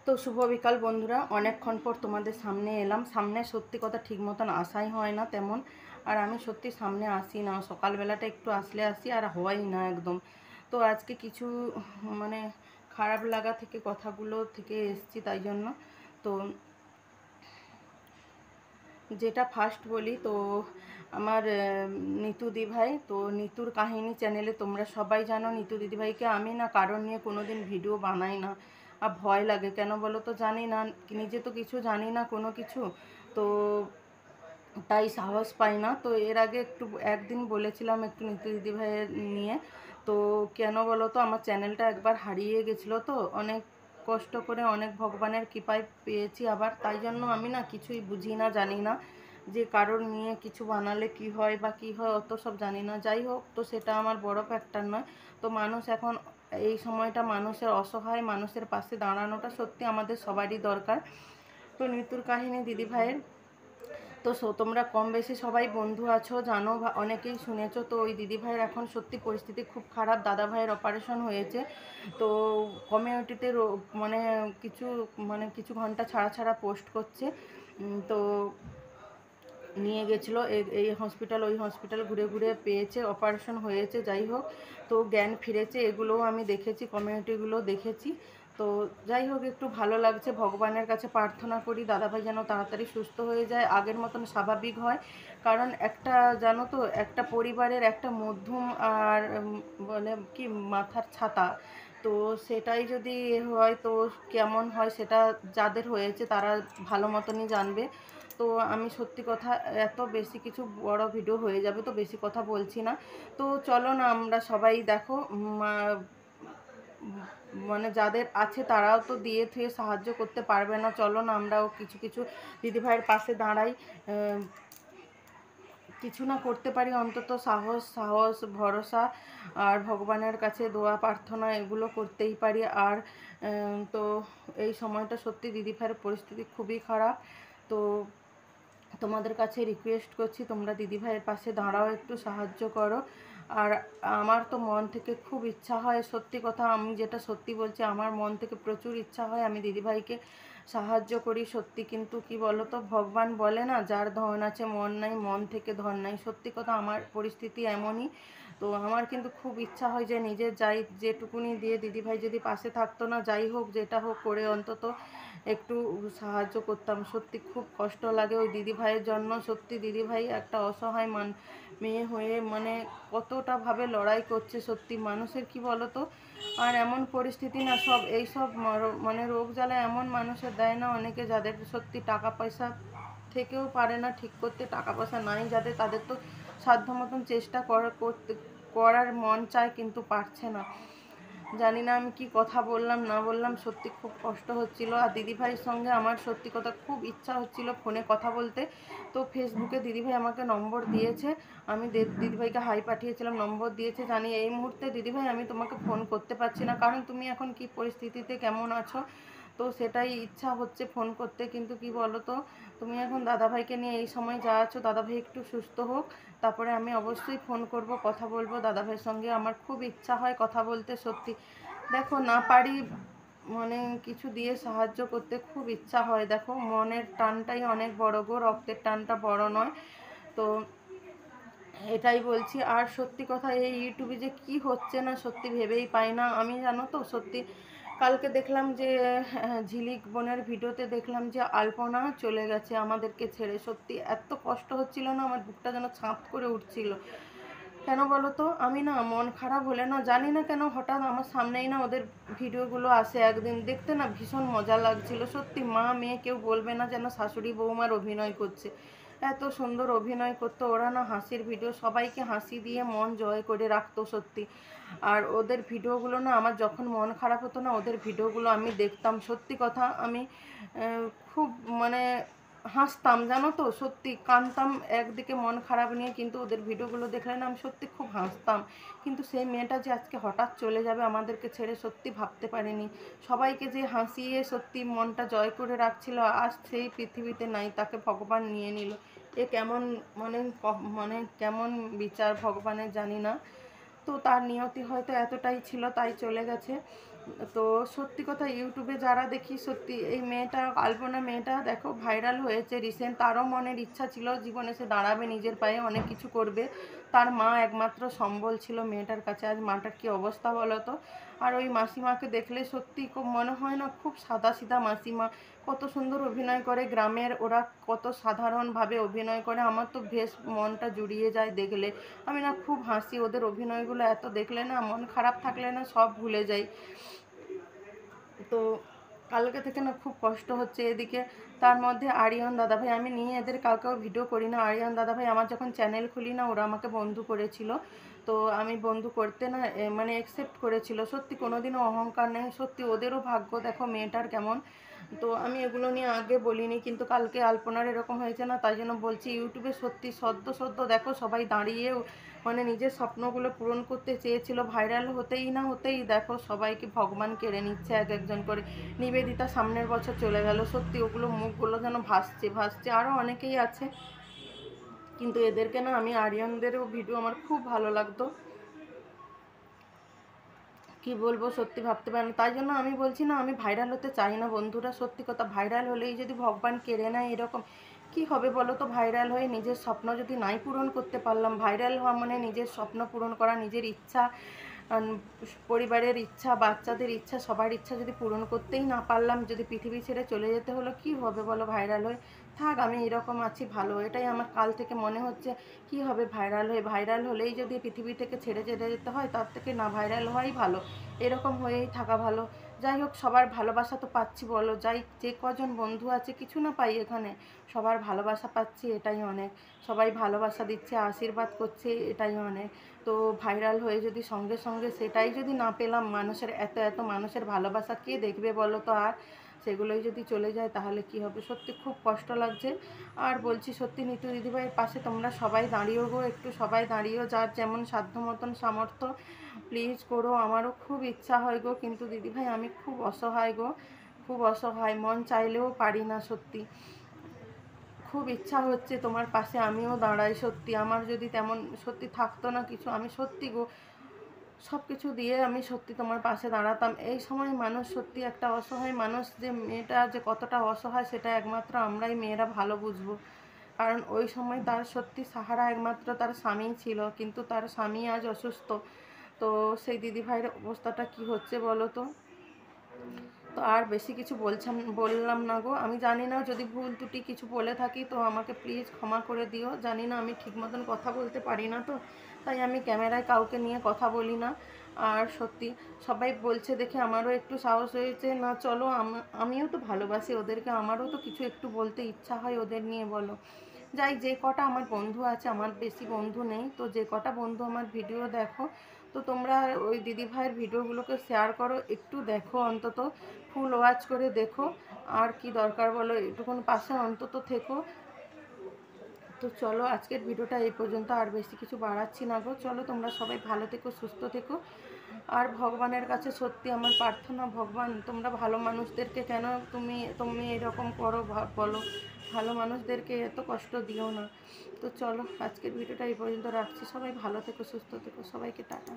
তো শুভ বিকাল বন্ধুরা, অনেকক্ষণ পর তোমাদের সামনে এলাম। সামনে সত্যি কথা ঠিক মতন আসাই হয় না তেমন, আর আমি সত্যি সামনে আসি না। সকালবেলাটা একটু আসলে আসি, আর হয় না একদম। তো আজকে কিছু মানে খারাপ লাগা থেকে কথাগুলো থেকে এসছি, তাই জন্য। তো যেটা ফার্স্ট বলি, তো আমার নিতু দিভাই, তো নিতুর কাহিনী চ্যানেলে তোমরা সবাই জানো নিতু দিদিভাইকে আমি না কারণ নিয়ে কোনো দিন ভিডিও বানাই না। আর ভয় লাগে, কেন বলো তো, জানি না, নিজে তো কিছু জানি না কোনো কিছু, তো তাই সাহস পাই না। তো এর আগে একটু একদিন বলেছিলাম একটু নিতু দিদিভাইয়ের নিয়ে। তো কেন বলো তো, আমার চ্যানেলটা একবার হারিয়ে গেছিলো, তো অনেক কষ্ট করে অনেক ভগবানের কৃপায় পেয়েছি আবার। তাই জন্য আমি না কিছুই বুঝি না, জানি না যে কারোর নিয়ে কিছু বানালে কি হয় বা কি হয়, অত সব জানি না। যাই হোক, তো সেটা আমার বড় ফ্যাক্টর নয়। তো মানুষ এখন এই সময়টা মানুষের অসহায় মানুষের পাশে দাঁড়ানোটা সত্যি আমাদের সবারই দরকার। তো নিতুর কাহিনী দিদিভাইয়ের, তো তোমরা কম বেশি সবাই বন্ধু আছো, জানো, অনেকেই শুনেছো। তো ওই দিদিভাইয়ের এখন সত্যি পরিস্থিতি খুব খারাপ। দাদা ভাইয়ের অপারেশন হয়েছে। তো কমিউনিটিতে মানে কিছু কিছু ঘন্টা ছাড়া ছাড়া পোস্ট করছে। তো নিয়ে গেছিলো এই হসপিটাল ওই হসপিটাল ঘুরে ঘুরে পেয়েছে, অপারেশন হয়েছে। যাই হোক, তো জ্ঞান ফিরেছে, এগুলোও আমি দেখেছি, কমিউনিটিগুলো দেখেছি। তো যাই হোক, একটু ভালো লাগছে। ভগবানের কাছে প্রার্থনা করি দাদাভাই যেন তাড়াতাড়ি সুস্থ হয়ে যায়, আগের মতন স্বাভাবিক হয়। কারণ একটা, জানো তো, একটা পরিবারের একটা মধ্যম আর বলে কি মাথার ছাতা, তো সেটাই যদি হয় তো কেমন হয় সেটা যাদের হয়েছে তারা ভালো মতনই জানবে। তো আমি সত্যি কথা, এত বেশি কিছু বড় ভিডিও হয়ে যাবে, তো বেশি কথা বলছি না। তো চলো না, আমরা সবাই দেখো, মানে যাদের আছে তারাও তো দিয়ে থুয়ে সাহায্য করতে পারবে না। চলো না, আমরাও কিছু কিছু দিদিভাইয়ের পাশে দাঁড়াই, কিছু না করতে পারি অন্তত সাহস সাহস ভরসা আর ভগবানের কাছে দোয়া প্রার্থনা এগুলো করতেই পারি। আর তো এই সময়টা সত্যি দিদিভাইয়ের পরিস্থিতি খুবই খারাপ। তো তোমাদের কাছে রিকোয়েস্ট করছি, তোমরা দিদিভাইয়ের পাশে দাঁড়াও, একটু সাহায্য করো। আর আমার তো মন থেকে খুব ইচ্ছা হয়, সত্যি কথা, আমি যেটা সত্যি বলছি, আমার মন থেকে প্রচুর ইচ্ছা হয় আমি দিদিভাইকে সাহায্য করি সত্যি। কিন্তু কি বলো তো, ভগবান বলে না, যার ধন আছে মন নাই, মন থেকে ধন নাই। সত্যি কথা, আমার পরিস্থিতি এমনই। তো আমার কিন্তু খুব ইচ্ছা হয় যে নিজের যাই যেটুকুনি দিয়ে দিদিভাই যদি পাশে থাকতো না, যাই হোক যেটা হোক করে অন্তত একটু সাহায্য করতাম। সত্যি খুব কষ্ট লাগে ওই দিদিভাইয়ের জন্য। সত্যি দিদিভাই একটা অসহায় মেয়ে হয়ে কতটা ভাবে লড়াই করছে সত্যি। মানুষের কি বলো তো, আর এমন পরিস্থিতি না, সব এইসব রোগ জ্বালা এমন মানুষের দেয় না অনেকে, যাদের সত্যি টাকা পয়সা থেকেও পারে না ঠিক করতে, টাকা পয়সা নাই যাদের, তাদের তো সাধ্য মতন চেষ্টা করার মন চায় কিন্তু পারছে না। জানি না আমি কি কথা বললাম না বললাম, সত্যি খুব কষ্ট হচ্ছিল। আর দিদিভাইয়ের সঙ্গে আমার সত্যি কথা খুব ইচ্ছা হচ্ছিল ফোনে কথা বলতে। তো ফেসবুকে দিদিভাই আমাকে নম্বর দিয়েছে, আমি দিদিভাইকে হাই পাঠিয়েছিলাম, নম্বর দিয়েছে। জানি এই মুহূর্তে দিদিভাই আমি তোমাকে ফোন করতে পারছি না, কারণ তুমি এখন কি পরিস্থিতিতে কেমন আছো, তো সেটাই ইচ্ছা হচ্ছে ফোন করতে। কিন্তু কি বলো তো, তুমি এখন দাদাভাইকে নিয়ে এই সময় যা আছো, দাদাভাই একটু সুস্থ হোক, তারপরে আমি অবশ্যই ফোন করব, কথা বলবো দাদাভাইয়ের সঙ্গে। আমার খুব ইচ্ছা হয় কথা বলতে সত্যি। দেখো, না পারি কিছু দিয়ে সাহায্য করতে, খুব ইচ্ছা হয়। দেখো, মনের টানটাই অনেক বড় গো, রক্তের টানটা বড় নয়। তো এটাই বলছি। আর সত্যি কথা, এই ইউটিউবে যে কি হচ্ছে না সত্যি ভেবেই পাই না আমি, জানো তো। সত্যি কালকে দেখলাম যে ঝিলিক বোনের ভিডিওতে দেখলাম যে আলপনা চলে গেছে আমাদেরকে ছেড়ে। সত্যি এত কষ্ট হচ্ছিল না, আমার বুকটা যেন ছাঁত করে উঠছিল। কেন বলো তো, আমি না মন খারাপ হলে না, জানি না কেন হঠাৎ আমার সামনেই না ওদের ভিডিওগুলো আসে। একদিন দেখতে না ভীষণ মজা লাগছিল সত্যি। মা মেয়ে কেউ বলবে না যেন শাশুড়ি বৌমার অভিনয় করছে, এত সুন্দর অভিনয় করতো ওরা না। হাসির ভিডিও, সবাইকে হাসি দিয়ে মন জয় করে রাখতো সত্যি। আর ওদের ভিডিওগুলো না, আমার যখন মন খারাপ হতো না, ওদের ভিডিওগুলো আমি দেখতাম। সত্যি কথা, আমি খুব হাসতাম, জানো তো। সত্যি কাঁদতাম একদিকে মন খারাপ নিয়ে, কিন্তু ওদের ভিডিওগুলো দেখলে না আমি সত্যি খুব হাসতাম। কিন্তু সেই মেয়েটা যে আজকে হঠাৎ চলে যাবে আমাদেরকে ছেড়ে, সত্যি ভাবতে পারিনি। সবাইকে যে হাসিয়ে সত্যি মনটা জয় করে রাখছিল, আজ সেই পৃথিবীতে নাই, তাকে ভগবান নিয়ে নিল। এ কেমন কেমন বিচার ভগবানের, জানি না। তো তার নিয়তি হয়তো এতটাই ছিল, তাই চলে গেছে। তো সত্যি কথা ইউটিউবে যারা দেখি সত্যি এই মেয়েটা আলপনা মেয়েটা দেখো ভাইরাল হয়েছে রিসেন্ট, তারও মনের ইচ্ছা ছিল জীবনে সে দাঁড়াবে, নিজের পায়ে অনেক কিছু করবে। তার মা একমাত্র সম্বল ছিল মেয়েটার কাছে, আজ মাটার কী অবস্থা বলো তো। আর ওই মাসিমাকে দেখলে সত্যি খুব মনে হয় না, খুব সাদাসিধা মাসিমা, কত সুন্দর অভিনয় করে, গ্রামের ওরা কত সাধারণভাবে অভিনয় করে, আমার তো বেশ মনটা জুড়িয়ে যায় দেখলে। আমি না খুব হাসি ওদের অভিনয়গুলো, এত দেখলে না মন খারাপ থাকলে না সব ভুলে যাই। তো কালকে থেকে না খুব কষ্ট হচ্ছে এদিকে। তার মধ্যে আরিয়ান দাদাভাই, আমি নিয়ে এদের কাউকেও ভিডিও করি না, আরিয়ান দাদাভাই আমার যখন চ্যানেল খুলি না ওরা আমাকে বন্ধু করেছিল। তো আমি বন্ধু করতে না মানে অ্যাকসেপ্ট করেছিল। সত্যি কোনোদিনও অহংকার নেই, সত্যি ওদেরও ভাগ্য দেখো মেয়েটার কেমন। তো আমি এগুলো নিয়ে আগে বলিনি, কিন্তু কালকে আলপনার এরকম হয়েছে না, তাই জন্য বলছি। ইউটিউবে সত্যি সদ্য সদ্য দেখো সবাই দাঁড়িয়ে মানে নিজের স্বপ্নগুলো পূরণ করতে চেয়েছিল, ভাইরাল হতেই না হতেই দেখো সবাইকে ভগবান কেড়ে নিচ্ছে এক একজন করে। নিবেদিতা সামনের বছর চলে গেল, সত্যি ওগুলো মুখগুলো যেন ভাসছে ভাসছে। আরও অনেকেই আছে, কিন্তু এদেরকে না আমি আরিয়ানদেরও ভিডিও আমার খুব ভালো লাগতো, কি বলবো সত্যি ভাবতে পারি না। তাই জন্য আমি বলছি না আমি ভাইরাল হতে চাই না বন্ধুরা, সত্যি কথা। ভাইরাল হলেই যদি ভগবান কেড়ে নেয় এরকম কি হবে বলো তো। ভাইরাল হয়ে নিজের স্বপ্ন যদি নাই পূরণ করতে পারলাম, ভাইরাল হওয়া মানে নিজের স্বপ্ন পূরণ করা, নিজের ইচ্ছা, পরিবারের ইচ্ছা, বাচ্চাদের ইচ্ছা, সবার ইচ্ছা যদি পূরণ করতেই না পারলাম, যদি পৃথিবী ছেড়ে চলে যেতে হলো, কি হবে বলো ভাইরাল হয়ে। থাক আমি এরকম আছি ভালো, এটাই আমার কাল থেকে মনে হচ্ছে। কি হবে ভাইরাল হয়ে, ভাইরাল হলেই যদি পৃথিবী থেকে ছেড়ে চলে যেতে হয় তার থেকে না ভাইরাল হওয়াই ভালো, এরকম হয়েই থাকা ভালো। যাই হোক সবার ভালোবাসা তো পাচ্ছি বলো, যাই যে কজন বন্ধু আছে কিছু না পাই এখানে, সবার ভালোবাসা পাচ্ছি এটাই অনেক। সবাই ভালোবাসা দিচ্ছে, আশীর্বাদ করছে, এটাই অনেক। তো ভাইরাল হয়ে যদি সঙ্গে সঙ্গে সেটাই যদি না পেলাম, মানুষের এত এত মানুষের ভালোবাসা কে দেখবে বলো তো। আর সেগুলোই যদি চলে যায় তাহলে কি হবে, সত্যি খুব কষ্ট লাগছে। আর বলছি সত্যি নিতু দিদিভাইয়ের পাশে তোমরা সবাই দাঁড়িয়েও গো, একটু সবাই দাঁড়িয়েও, যার যেমন সাধ্য মতন সামর্থ্য প্লিজ করো। আমারও খুব ইচ্ছা হয় গো, কিন্তু দিদিভাই আমি খুব অসহায় গো, খুব অসহায়, মন চাইলেও পারি না সত্যি। খুব ইচ্ছা হচ্ছে তোমার পাশে আমিও দাঁড়াই, সত্যি আমার যদি তেমন সত্যি থাকতো না কিছু, আমি সত্যি গো সব কিছু দিয়ে আমি সত্যি তোমার পাশে দাঁড়াতাম। এই সময় মানুষ সত্যি একটা অসহায় মানুষ, যে মেয়েটা যে কতটা অসহায় সেটা একমাত্র আমরাই মেয়েরা ভালো বুঝবো। কারণ ওই সময় তার সত্যি সাহারা একমাত্র তার স্বামীই ছিল, কিন্তু তার স্বামী আজ অসুস্থ। তো সেই দিদিভাইয়ের অবস্থাটা কি হচ্ছে বলো তো। তো আর বেশি কিছু বললাম না গো। আমি জানি না যদি ভুল ত্রুটি কিছু বলে থাকি তো আমাকে প্লিজ ক্ষমা করে দিও। জানি না আমি ঠিক মতন কথা বলতে পারি না, তো তাই আমি ক্যামেরায় কাউকে নিয়ে কথা বলি না। আর সত্যি সবাই বলছে দেখে আমারও একটু সাহস হয়েছে, না চলো আমিও তো ভালোবাসি ওদেরকে, আমারও তো কিছু একটু বলতে ইচ্ছা হয় ওদের নিয়ে বলো। যাই যে কটা আমার বন্ধু আছে, আমার বেশি বন্ধু নেই, তো যে কটা বন্ধু আমার ভিডিও দেখো, তো তোমরা ওই দিদিভাইয়ের ভিডিওগুলোকে শেয়ার করো, একটু দেখো অন্তত, ফুল ওয়াচ করে দেখো। আর কি দরকার বলো, এটুকুন পাশে অন্তত থেকো। তো চলো আজকের ভিডিওটা এই পর্যন্ত, আর বেশি কিছু বাড়াচ্ছি না গো। চলো তোমরা সবাই ভালো থেকো, সুস্থ থেকো। আর ভগবানের কাছে সত্যি আমার প্রার্থনা, ভগবান তোমরা ভালো মানুষদেরকে কেন তুমি এরকম করো বলো, ভালো মানুষদেরকে এত কষ্ট দিও না। তো চলো আজকের ভিডিওটা এই পর্যন্ত রাখছি, সবাই ভালো থেকো, সুস্থ থেকো, সবাইকে টাটা।